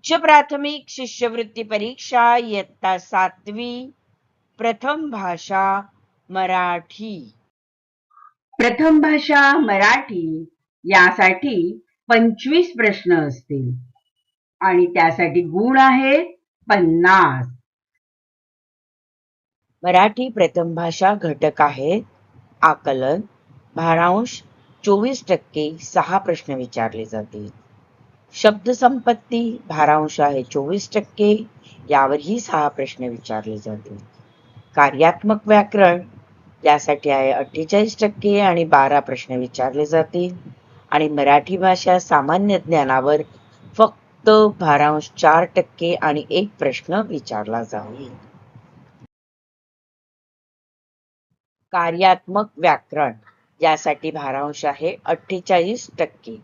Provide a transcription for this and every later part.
उच्च प्राथमिक शिष्यवृत्ती परीक्षा इयत्ता 7वी प्रथम भाषा मराठी। प्रथम भाषा मराठी यासाठी 25 प्रश्न असतील आणि त्यासाठी गुण आहेत 50. मराठी प्रथम भाषा घटक आहेत आकलन, भारांश 24% 6 प्रश्न विचारले जातील. शब्दसंपत्ती भारांश आहे 24%, यावरही 6 प्रश्न विचारले जातील. कार्यात्मक व्याकरण यासाठी आहे 48% आणि 12 प्रश्न विचारले जातील. आणि मराठी भाषा सामान्य ज्ञानावर फक्त भारांश 4% आणि 1 प्रश्न विचारला जाईल. कार्यात्मक व्याकरण यासाठी भारांश आहे 48%.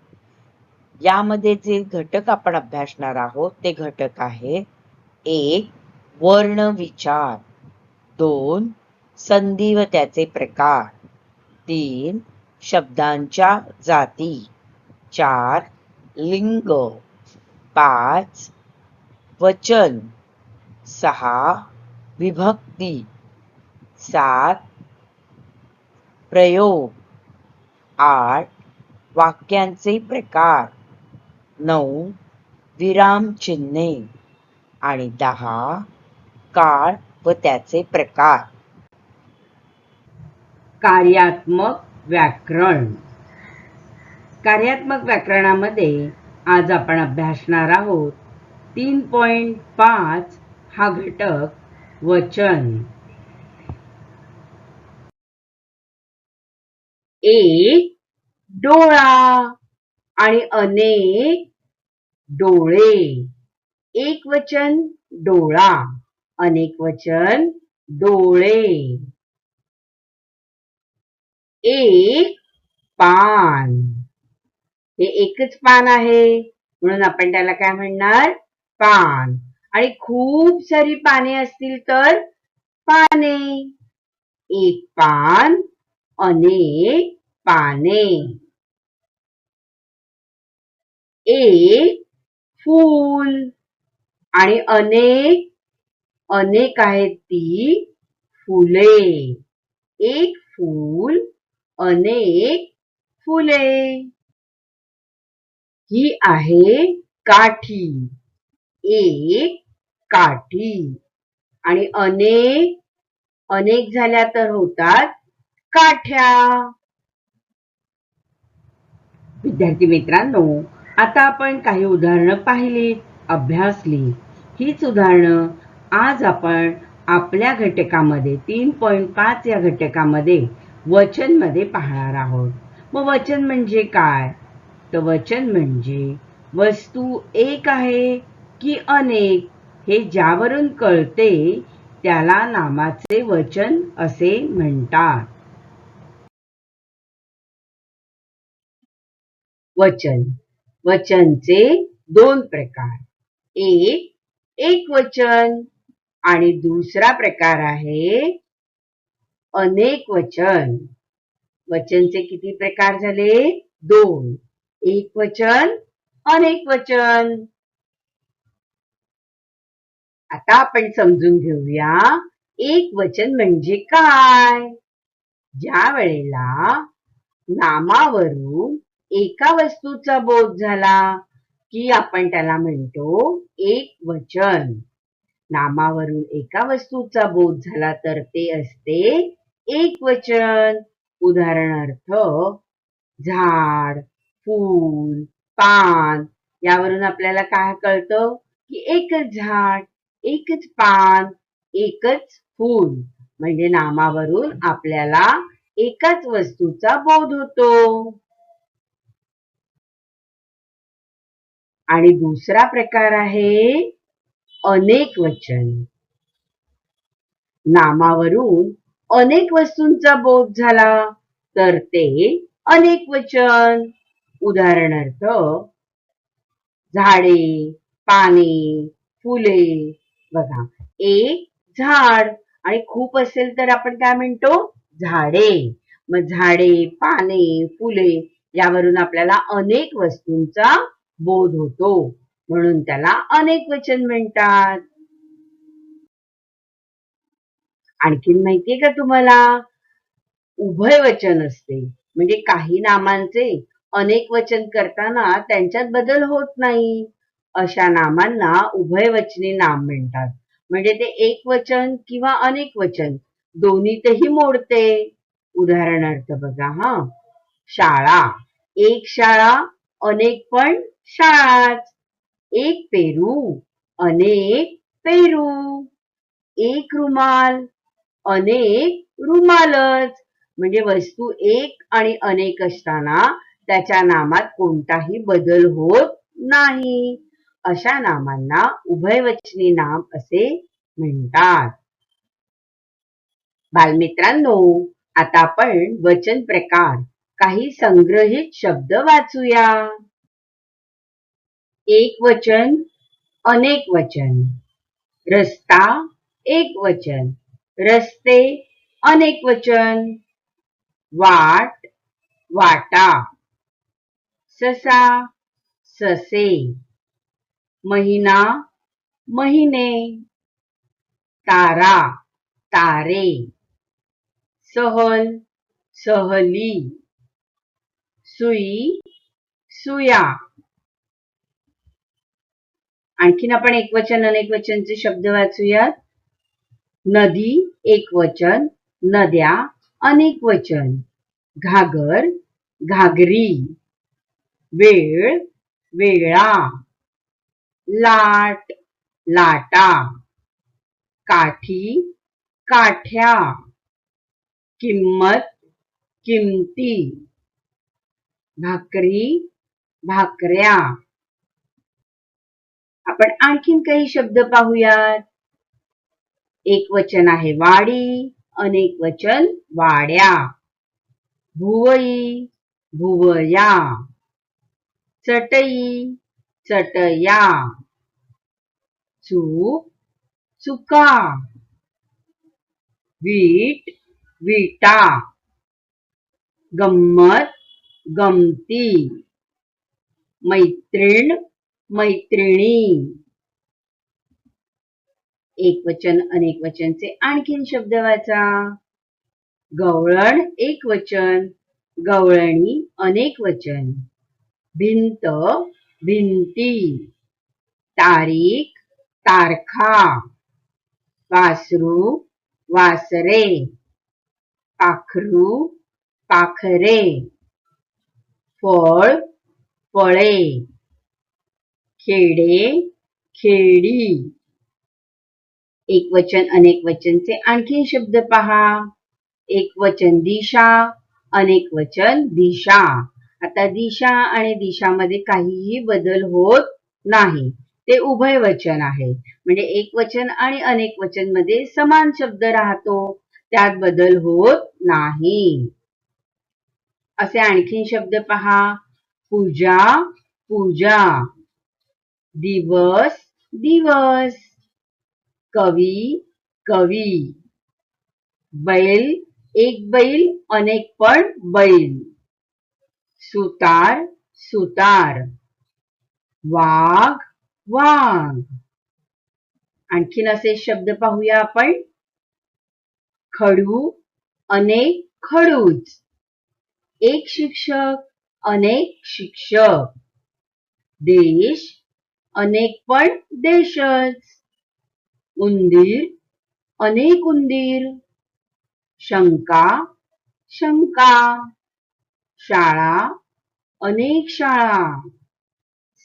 यामध्ये जे घटक आपण अभ्यासणार आहोत ते घटक आहे 1. वर्ण विचार, 2. संधी व त्याचे प्रकार, 3. शब्दांच्या जाती, 4. लिंग, 5. वचन, 6. विभक्ती, 7. प्रयोग, 8. वाक्यांचे प्रकार, 9. विरामचिन्हे आणि 10. काळ व त्याचे प्रकार. कार्यात्मक व्याकरण. कार्यात्मक व्याकरणामध्ये आज आपण अभ्यासणार आहोत 3.5 हा घटक वचन. एक डोळा आणि अनेक डोळे. एक वचन डोळा, अनेक वचन डोळे. एक पान, हे एकच पान आहे म्हणून आपण त्याला काय म्हणणार, पान. आणि खूप सारी पाने असतील तर पाने. एक पान, अनेक पाने. एक फूल आणि अनेक आहेत ती फुले. एक फूल, अनेक फुले. ही आहे काठी. एक काठी आणि अनेक झाल्या तर होतात काठ्या. विद्यार्थी मित्रांनो, आता आपण काही उदाहरणं पाहिली, अभ्यासली. हीच उदाहरणं आज आपण आपल्या घटकामध्ये 3.5 या घटकामध्ये वचन मध्ये पाहणार आहोत. मग वचन म्हणजे काय? तर वचन म्हणजे वस्तू एक आहे की अनेक हे ज्यावरून कळते त्याला नामाचे वचन असे म्हणतात. वचन. वचनचे 2 प्रकार. एक वचन आणि दुसरा प्रकार आहे अनेक वचन. वचनचे किती प्रकार झाले? 2. एक वचन, अनेक वचन. आता आपण समजून घेऊया एक वचन म्हणजे काय. ज्या वेळेला नामावरून एका वस्तूचा बोध झाला की आपण त्याला म्हणतो एक वचन. नामावरून एका वस्तूचा बोध झाला तर ते असते एक वचन. उदाहरणार्थ झाड, फूल, पान यावरून आपल्याला काय कळतं की एकच झाड, एकच पान, एकच फूल. म्हणजे नामावरून आपल्याला एकाच वस्तूचा बोध होतो. आणि दुसरा प्रकार आहे अनेक वचन. नामावरून अनेक वस्तूंचा बोध झाला तर ते अनेक वचन. उदाहरणार्थ झाडे, पाने, फुले. बघा, एक झाड आणि खूप असेल तर आपण काय म्हणतो, झाडे. मग झाडे, पाने, फुले यावरून आपल्याला अनेक वस्तूंचा बोध होतो. म्हणून त्याला अनेक वचन म्हणतात. आणखीन माहितीये का तुम्हाला? उभयवचन असते, म्हणजे काही नामांचे अनेक वचन करताना त्यांच्यात बदल होत नाही. अशा नामांना उभयवचनी नाम म्हणतात. म्हणजे ते एक वचन किंवा अनेक वचन दोन्हीतही मोडते. उदाहरणार्थ बघा हा, शाळा, एक शाळा अनेक पण शाळाच. एक पेरू, अनेक पेरू. एक रुमाल, अनेक रुमालच. म्हणजे वस्तू एक आणि अनेक असताना त्याच्या नामात कोणताही बदल होत नाही. अशा नामांना उभयवचनी नाम असे म्हणतात. बालमित्रांनो, आता आपण वचन प्रकार काही संग्रहित शब्द वाचूया. एक वचन, अनेक वचन. रस्ता एक वचन, रस्ते अनेक वचन. वाट, वाटा. ससा, ससे. महिना, महिने. तारा, तारे. सहल, सहली. सुई, सुया. आणखीन आपण एकवचन अनेक वचनचे शब्द वाचूयात. नदी एक वचन, नद्या अनेक वचन. घागर, घागरी. वेळ, वेळा. लाट, लाटा. काठी, काठ्या. किंमत, किमती. भाकरी, भाकऱ्या. आपण आणखीन काही शब्द पाहूयात. एक वचन आहे वाडी, अनेक वचन वाड्या. भुवई, भुवया. चटई, चटया. चूक, चुका. वीट, विटा. गंमत, गमती. मैत्रीण, मैत्रिणी. एक वचन अनेक वचनचे आणखीन शब्द वाचा. गवळण एक वचन, गवळणी अनेक वचन. भिंत, भिंती. तारीख, तारखा. वासरू, वासरे. पाखरू, पाखरे. फळ, फळे. खेडे, खेडी. एक वचन अनेक वचनचे आणखीन शब्द पहा. एक वचन दिशा, अनेक वचन दिशा. आता दिशा आणि दिशामध्ये काहीही बदल होत नाही. ते उभयवचन आहे. म्हणजे एक वचन आणि अनेक वचन मध्ये समान शब्द राहतो, त्यात बदल होत नाही. असे आणखीन शब्द पहा. पूजा, पूजा. दिवस, दिवस. कवी, कवी. बैल एक बैल, अनेक पण बैल. सुतार, सुतार. वाघ, वाघ. आणखीन असे शब्द पाहूया आपण. खडू, अनेक खडूच. एक शिक्षक, अनेक शिक्षक. देश, अनेक पण देशच. उंदीर, अनेक उंदीर. शंका, शंका. शाळा, अनेक शाळा.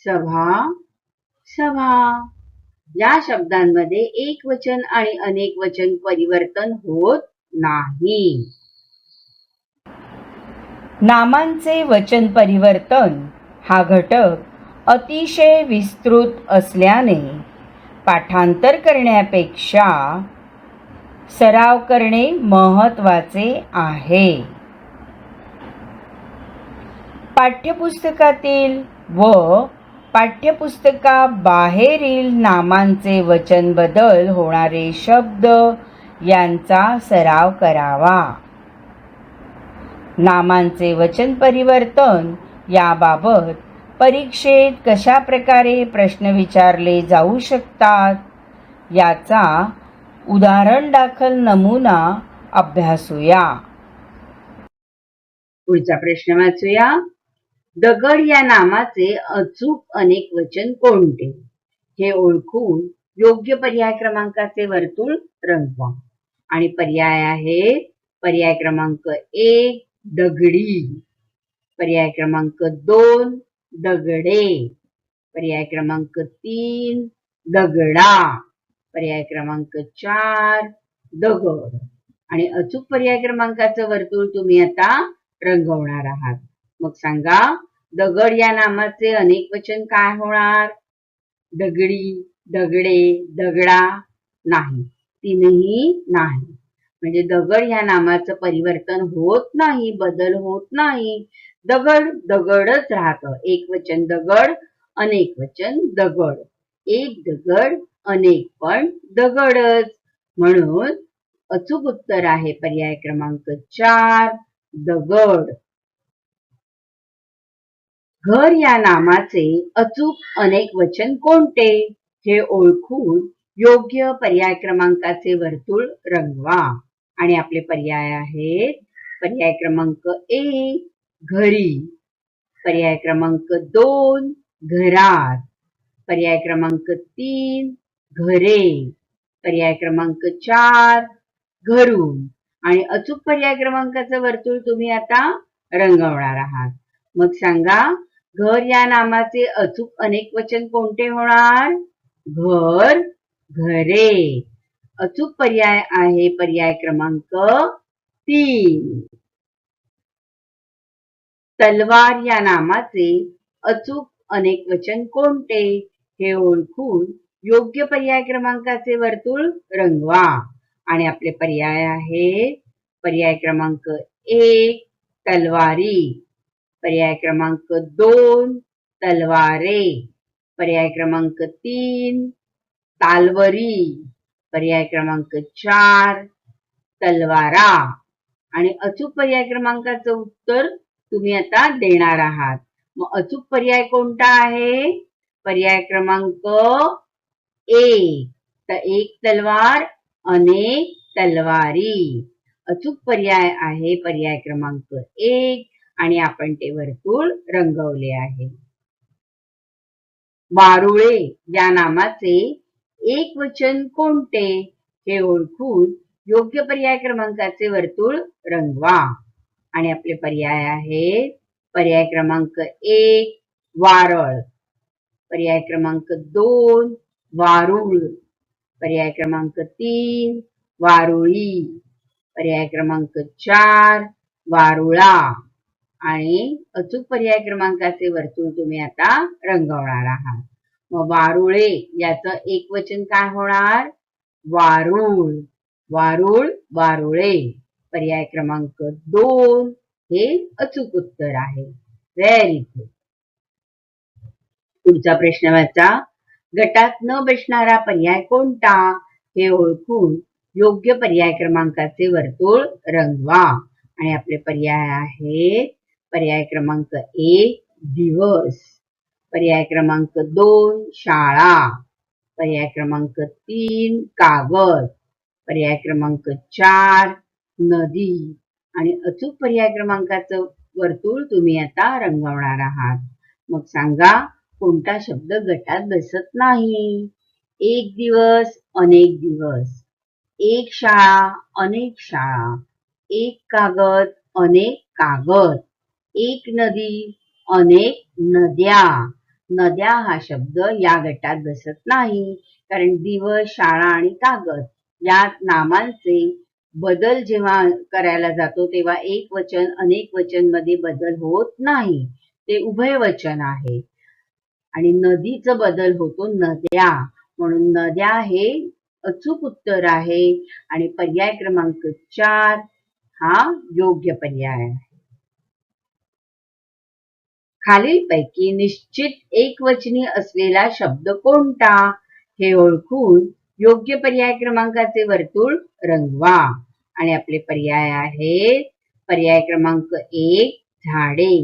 सभा, सभा. या शब्दांमध्ये एक वचन आणि अनेक वचन परिवर्तन होत नाही. नामांचे वचन परिवर्तन हा घटक अतिशय विस्तृत असल्याने पाठांतर करण्यापेक्षा सराव करणे महत्त्वाचे आहे. पाठ्यपुस्तकातील व पाठ्यपुस्तकाबाहेरील नामांचे वचन बदल होणारे शब्द यांचा सराव करावा. नामांचे वचन परिवर्तन याबाबत परीक्षेत कशा प्रकारे प्रश्न विचारले जाऊ शकतात याचा उदाहरण दाखल नमुना अभ्यासूया. पुढचा प्रश्न वाचूया. दगड या नामाचे अचूक अनेक वचन कोणते? हे ओळखून योग्य पर्याय क्रमांकाचे वर्तुळ रंगवा. आणि पर्याय आहेत पर्याय क्रमांक 1 दगडी, पर्याय क्रमांक 2 दगडे, पर्याय क्रमांक 3 दगडा, पर्याय क्रमांक 4 दगड. आणि अचूक पर्याय क्रमांकाचं वर्तुळ तुम्ही आता रंगवणार आहात. मग सांगा, दगड या नामाचे अनेक वचन काय होणार? दगडी, दगडे, दगडा? नाही, तीनही नाही. म्हणजे दगड या नामाचं परिवर्तन होत नाही, बदल होत नाही. दगड दगडच राहतं. एक वचन दगड, अनेक वचन दगड. एक दगड, अनेक पण दगडच. म्हणून अचूक उत्तर आहे पर्याय क्रमांक 4 दगड. घर या नामाचे अचूक अनेक वचन कोणते? हे ओळखून योग्य पर्याय क्रमांकाचे वर्तुळ रंगवा. आणि आपले पर्याय आहेत पर्याय क्रमांक 1 घरी, पर्याय क्रमांक 2 घरात, पर्याय क्रमांक 3 घरे, पर्याय क्रमांक 4 घरून. आणि अचूक पर्याय क्रमांकाचं वर्तुळ तुम्ही आता रंगवणार आहात. मग सांगा, घर या नामाचे अचूक अनेक वचन कोणते होणार? घर, घरे. अचूक पर्याय आहे पर्याय क्रमांक 3. तलवार या नामाचे अचूक अनेक वचन कोणते? हे ओळखून योग्य पर्याय क्रमांकाचे वर्तुळ रंगवा. आणि आपले पर्याय आहेत पर्याय क्रमांक 1 तलवारी, पर्याय क्रमांक 2 तलवारे, पर्याय क्रमांक 3 तालवरी, पर्याय क्रमांक 4 तलवारा. आणि अचूक पर्याय क्रमांकाचं उत्तर तुम्ही आता देणार आहात. मग अचूक पर्याय कोणता आहे? पर्याय क्रमांक 1. तर एक तलवार, अनेक तलवारी. अचूक पर्याय आहे पर्याय क्रमांक 1 आणि आपण ते वर्तुळ रंगवले आहे. वारुळे या नामाचे एक वचन कोणते? हे ओळखून योग्य पर्याय क्रमांकाचे वर्तुळ रंगवा. आणि आपले पर्याय आहेत पर्याय क्रमांक 1 वारळ, पर्याय क्रमांक 2 वारुळ, पर्याय क्रमांक 3 वारुळी, पर्याय क्रमांक 4 वारुळा. आणि अचूक पर्याय क्रमांकाचे वर्तुळ तुम्ही आता रंगवणार आहात. मग वारुळे याचं एक वचन काय होणार? वारुळ, वारुळ, वारुळे. पर्याय क्रमांक 2 हे अचूक उत्तर आहे. Very good. पुढचा प्रश्न वाचा. गटात न बसणारा पर्याय कोणता? हे ओळखून योग्य पर्याय क्रमांकाचे वर्तुळ रंगवा. आणि आपले पर्याय आहेत पर्याय क्रमांक 1 दिवस, पर्याय क्रमांक 2 शाळा, पर्याय क्रमांक 3 कागद, पर्याय क्रमांक 4 नदी. आणि अचूक पर्याय क्रमांकाचं वर्तुळ तुम्ही आता रंगवणार आहात. मग सांगा, कोणता शब्द गटात बसत नाही? एक दिवस, अनेक दिवस, एक शाळा, अनेक शाळा, एक कागद, अनेक कागद, एक नदी, अनेक नद्या. नद्या हा शब्द या गटात बसत नाही, कारण दिवस, शाळा आणि कागद या नामांचे बदल जेव्हा करायला जातो तेव्हा एक वचन अनेक वचन मध्ये बदल होत नाही, ते उभयवचन आहे. आणि नदीचा बदल होतो नद्या, म्हणून नद्या हे अचूक उत्तर आहे. आणि पर्याय क्रमांक 4 हा योग्य पर्याय आहे. खालीलपैकी निश्चित एकवचनी असलेला शब्द कोणता? हे ओळखून योग्य पर्याय क्रमांकाचे वर्तुळ रंगवा. आणि आपले पर्याय आहेत पर्याय क्रमांक 1 झाडे,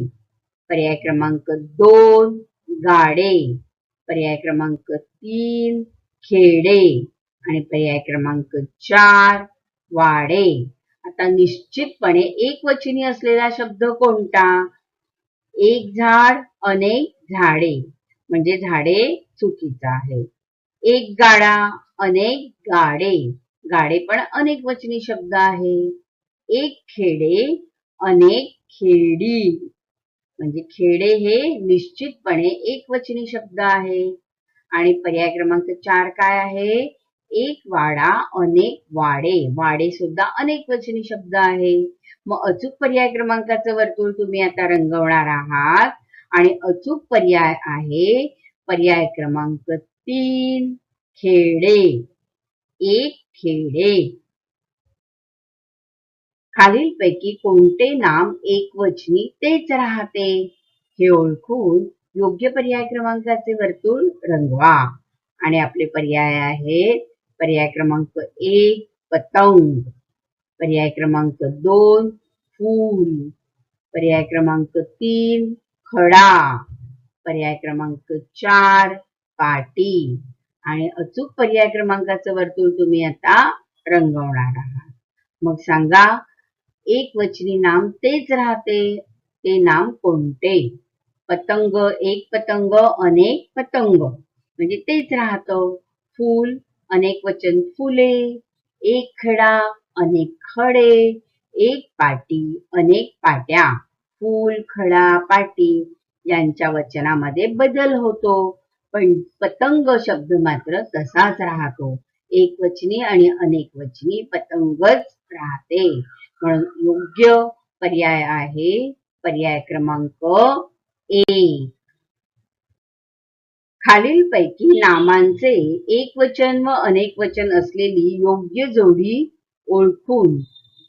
पर्याय क्रमांक 2 गाडे, पर्याय क्रमांक 3 खेडे आणि पर्याय क्रमांक 4 वाडे. आता निश्चितपणे एकवचनी असलेला शब्द कोणता? एक झाड, अनेक झाडे, म्हणजे झाडे चुकीचा आहे. एक गाडा, अनेक गाडे, गाडे पण अनेक वचनी शब्द आहे. एक खेडे, अनेक खेडी, म्हणजे खेडे हे निश्चितपणे एकवचनी शब्द आहे. आणि पर्याय क्रमांक 4 काय आहे? एक वाडा, अनेक वाडे, वाडे सुद्धा अनेक वचनी शब्द आहे. मग अचूक पर्याय क्रमांकाचं वर्तुळ तुम्ही आता रंगवणार आहात आणि अचूक पर्याय आहे पर्याय क्रमांक 3 खेडे. एक खेडे. खालीलपैकी कोणते नाम एकवचनी तेच राहते? हे ओळखून योग्य पर्याय क्रमांकाचे वर्तुळ रंगवा. आणि आपले पर्याय आहेत पर्याय क्रमांक 1 पतंग, पर्याय क्रमांक 2 फूल, पर्याय क्रमांक 3 खडा, पर्याय क्रमांक 4 पाटी. आणि अचूक पर्याय क्रमांकाचं वर्तुळ तुम्ही आता रंगवणार आहात. मग सांगा, एकवचनी नाम तेच राहते ते नाम कोणते? पतंग, एक पतंग, अनेक पतंग, म्हणजे तेच राहतं. फूल, अनेक वचन फुले, एक खडा, अनेक खडे, एक पाटी, अनेक पाट्या. फूल, खडा, पाटी यांच्या वचनामध्ये बदल होतो, पण पतंग शब्द मात्र तसाच राहतो. एकवचनी आणि अनेक वचनी पतंगच राहते. म्हणून योग्य पर्याय आहे पर्याय क्रमांक 1. खालीलपैकी नामांचे एकवचन व अनेक वचन असलेली योग्य जोडी ओळखून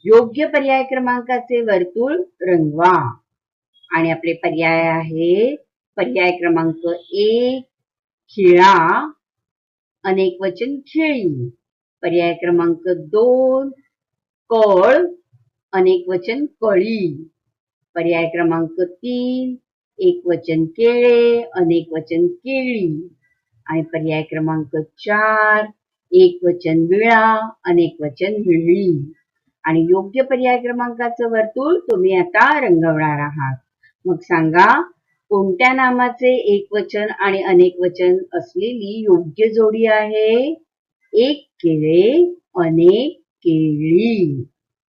योग्य पर्याय क्रमांकाचे वर्तुळ रंगवा. आणि आपले पर्याय आहे पर्याय क्रमांक 1 खिळा, अनेक वचन खेळी, पर्याय क्रमांक 2 कळ, अनेक वचन कळी, पर्याय क्रमांक 3 एक वचन केळे, अनेक वचन केळी, आणि पर्याय क्रमांक 4 एक वचन विळा, अनेक वचन विळी. आणि योग्य पर्याय क्रमांकाचं वर्तुळ तुम्ही आता रंगवणार आहात. मग सांगा, कोणत्या नामाचे एकवचन आणि अनेक वचन असलेली योग्य जोडी आहे? एक केळे, अनेक केळी,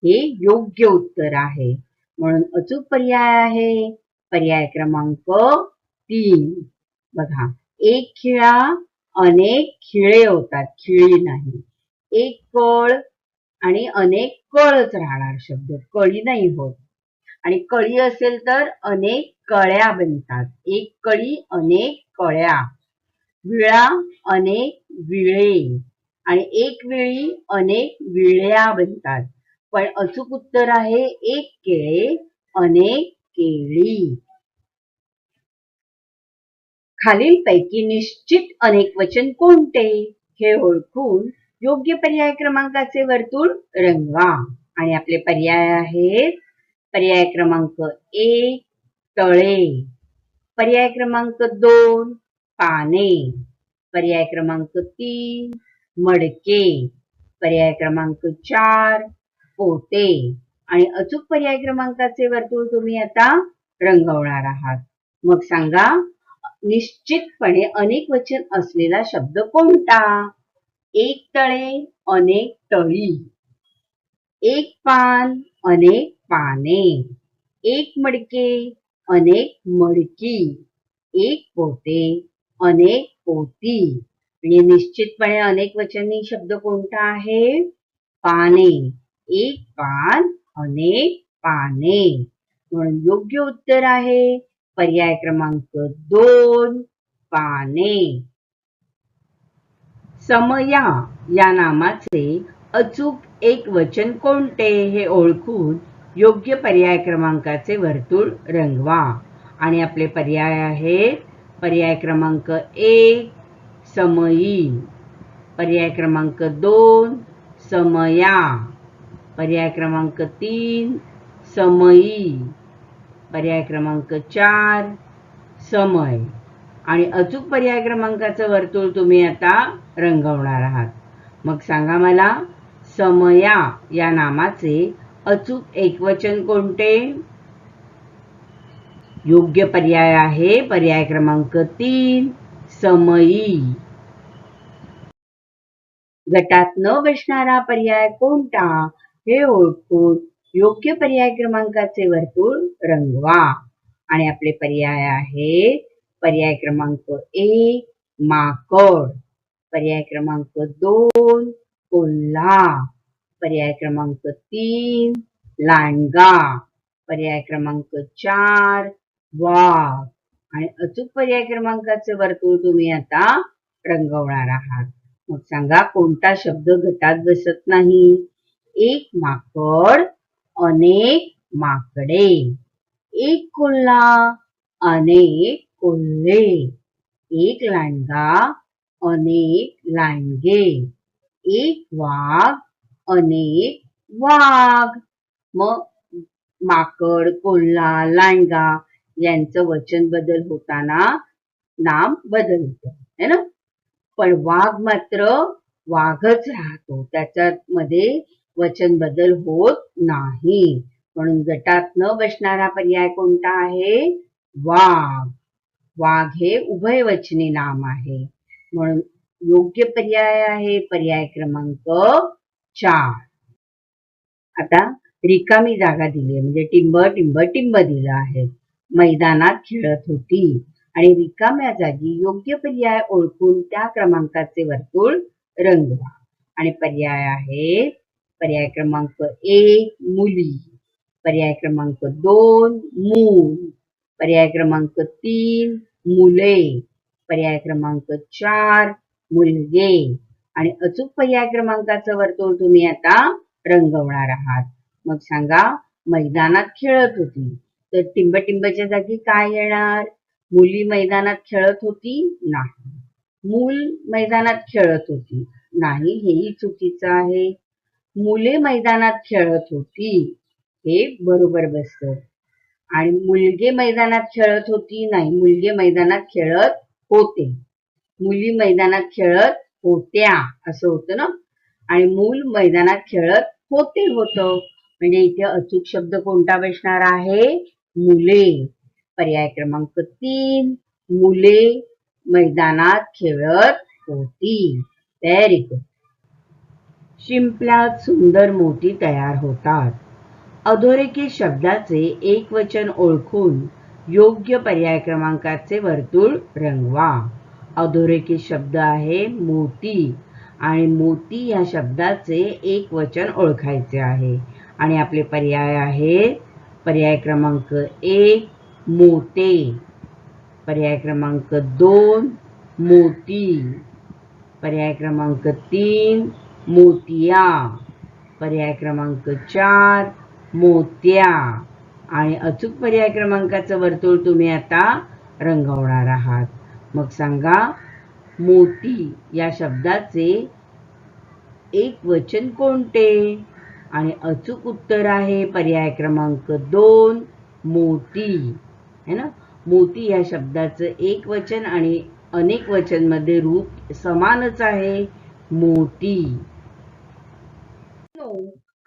हे योग्य उत्तर आहे. म्हणून अचूक पर्याय आहे पर्याय क्रमांक 3. बघा, एक खिळा, अनेक खिळे होतात, खिळी नाही. एक कळ आणि अनेक कळच राहणार शब्द, कळी नाही होत. आणि कळी असेल तर अनेक कळ्या बनतात. एक कळी, अनेक कळ्या. विळा, अनेक विळे, आणि एक विळी, अनेक विळ्या बनतात. पण अचूक उत्तर आहे एक केळे, अनेक केळी. खालीलपैकी निश्चित अनेक वचन कोणते? हे ओळखून योग्य पर्याय क्रमांकाचे वर्तुळ रंगवा. आणि आपले पर्याय आहेत पर्याय क्रमांक 1 तळे, पर्याय क्रमांक 2 पाने, पर्याय क्रमांक 3 मडके, पर्याय क्रमांक 4 पोते. आणि अचूक पर्याय क्रमांकाचे वर्तुळ तुम्ही आता रंगवणार आहात. मग सांगा, निश्चितपणे अनेक वचन असलेला शब्द कोणता? एक तळे, अनेक तळी, एक पान, अनेक पाने, एक मडके, अनेक मडकी, एक पोते, अनेक पोती. म्हणजे निश्चितपणे अनेक वचनी शब्द कोणता आहे? पाने. एक पान, अनेक पाने. म्हणून योग्य उत्तर आहे पर्याय क्रमांक 2 पाने. समया या नामाचे अचूक एक वचन कोणते हे ओळखून योग्य पर्याय क्रमांकाचे वर्तुळ रंगवा. आणि आपले पर्याय आहेत पर्याय क्रमांक 1 समयी, पर्याय क्रमांक 2 समया, पर्याय क्रमांक 3 समयी, पर्याय क्रमांक 4 समय. आणि अचूक पर्याय क्रमांकाचं वर्तुळ तुम्ही आता रंगवणार आहात. मग सांगा मला, समया या नामाचे अचूक एकवचन कोणते? योग्य पर्याय आहे पर्याय क्रमांक 3 समयी. गटात न बसणारा पर्याय कोणता हे ओळखून योग्य पर्याय क्रमांकाचे वर्तुळ रंगवा. आणि आपले पर्याय आहे पर्याय क्रमांक 1 माकड, पर्याय क्रमांक 2 कोल्हा, पर्याय क्रमांक 3 लांडगा, पर्याय क्रमांक 4 वाघ. आणि अचूक पर्याय क्रमांकाचे वर्तुळ तुम्ही आता रंगवणार आहात. मग सांगा, कोणता शब्द गटात बसत नाही? एक माकड, अनेक माकडे, एक कोल्हा, अनेक कोल्हे, एक लांडगा, अनेक लांडगे, एक वाघ, अनेक वाघ. मग माकड, कोल्हा, लांडगा यांचं वचन बदल होताना नाम बदलतं, है ना? पण वाघ मात्र वाघच राहतो, त्याच्यामध्ये वचन बदल होत नाही. म्हणून गटात न बसणारा पर्याय कोणता आहे? वाघ. वाघ हे उभयवचनी नाम आहे, म्हणून योग्य पर्याय आहे पर्याय क्रमांक 4. आता रिकामी जागा दिली आहे, म्हणजे टिंब टिंब टिंब दिलं आहे. मैदानात खेळत होती. आणि रिकाम्या जागी योग्य पर्याय ओळखून त्या क्रमांकाचे वर्तुळ रंगवा. आणि पर्याय आहे पर्याय क्रमांक 1 मुली, पर्याय क्रमांक 2 मूल, पर्याय क्रमांक 3 मुले, पर्याय क्रमांक 4 मुलगे. आणि अचूक पर्याय क्रमांकाचं वर्तुळ तुम्ही आता रंगवणार आहात. मग सांगा, मैदानात खेळत होती, तर टिंबटिंबच्या जागी काय येणार? मुली मैदानात खेळत होती नाही, मूल मैदानात खेळत होती नाही, हेही चुकीचं आहे. मुले मैदानात खेळत होती हे बरोबर बसतं. आणि मुलगे मैदानात खेळत होती नाही, मुलगे मैदानात खेळत होते. मुली मैदानात खेळत होत्या असं होतं ना. आणि मूल मैदानात खेळत होते होतं, म्हणजे इथे अचूक शब्द कोणता बसणार आहे? मुले. पर्याय क्रमांक 3 मुले मैदानात खेळत होती. Very good. शिंपल्यात सुंदर मोती तयार होतात. अधोरेखित शब्दाचे एक वचन ओळखून योग्य पर्याय क्रमांकाचे वर्तुळ रंगवा. अधोरेखित शब्द आहे मोती, आणि मोती या शब्दाचे एक वचन ओळखायचे आहे. आणि आपले पर्याय आहे पर्याय क्रमांक 1 मोते, पर्याय क्रमांक 2 मोती, पर्याय क्रमांक 3 मोतिया, पर्याय क्रमांक 4 मोत्या. आणि अचूक पर्याय क्रमांकाचं वर्तुळ तुम्ही आता रंगवणार आहात. मग सांगा, मोती या शब्दाचे एक वचन कोणते? आणि अचूक उत्तर आहे पर्याय क्रमांक 2 मोती, है ना. मोती या शब्दाचं एक वचन आणि अनेक वचन मध्ये रूप समानच आहे, मोती.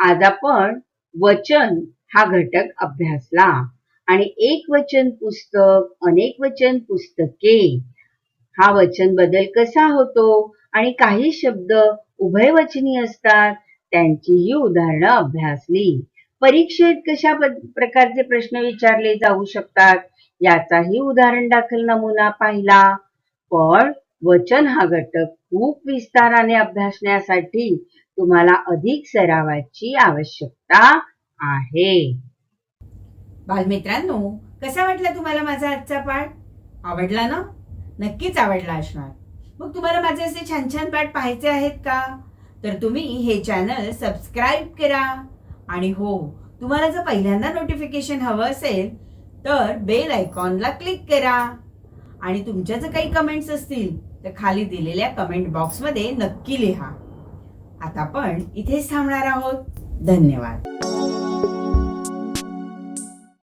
आज आपण वचन हा घटक अभ्यासला. आणि एक वचन पुस्तक, अनेक वचन पुस्तके हा वचन बदल कसा होतो, आणि काही शब्द उभयवचनी असतात त्यांचीही उदाहरणं अभ्यासली. परीक्षेत कशा प्रकारचे प्रश्न विचारले जाऊ शकतात याचाही उदाहरण दाखल नमुना पाहिला. पण वचन हा घटक खूप विस्ताराने अभ्यासण्यासाठी तुम्हाला अधिक सरावाची आवश्यकता आहे. बालमित्रांनो, कसा वाटला तुम्हाला माझा आजचा पाठ? आवडला ना? नक्कीच आवडला असणार. मग तुम्हाला माझे असे छान छान पाठ पाहायचे आहेत का? तर तुम्ही हे चॅनल सबस्क्राईब करा. आणि हो, तुम्हाला जर पहिल्यांदा नोटिफिकेशन हवं असेल तर बेल आयकॉनला क्लिक करा. आणि तुमच्या जर काही कमेंट्स असतील तर खाली दिलेल्या कमेंट बॉक्समध्ये नक्की लिहा. आता आपण इथेच थांबणार आहोत. धन्यवाद.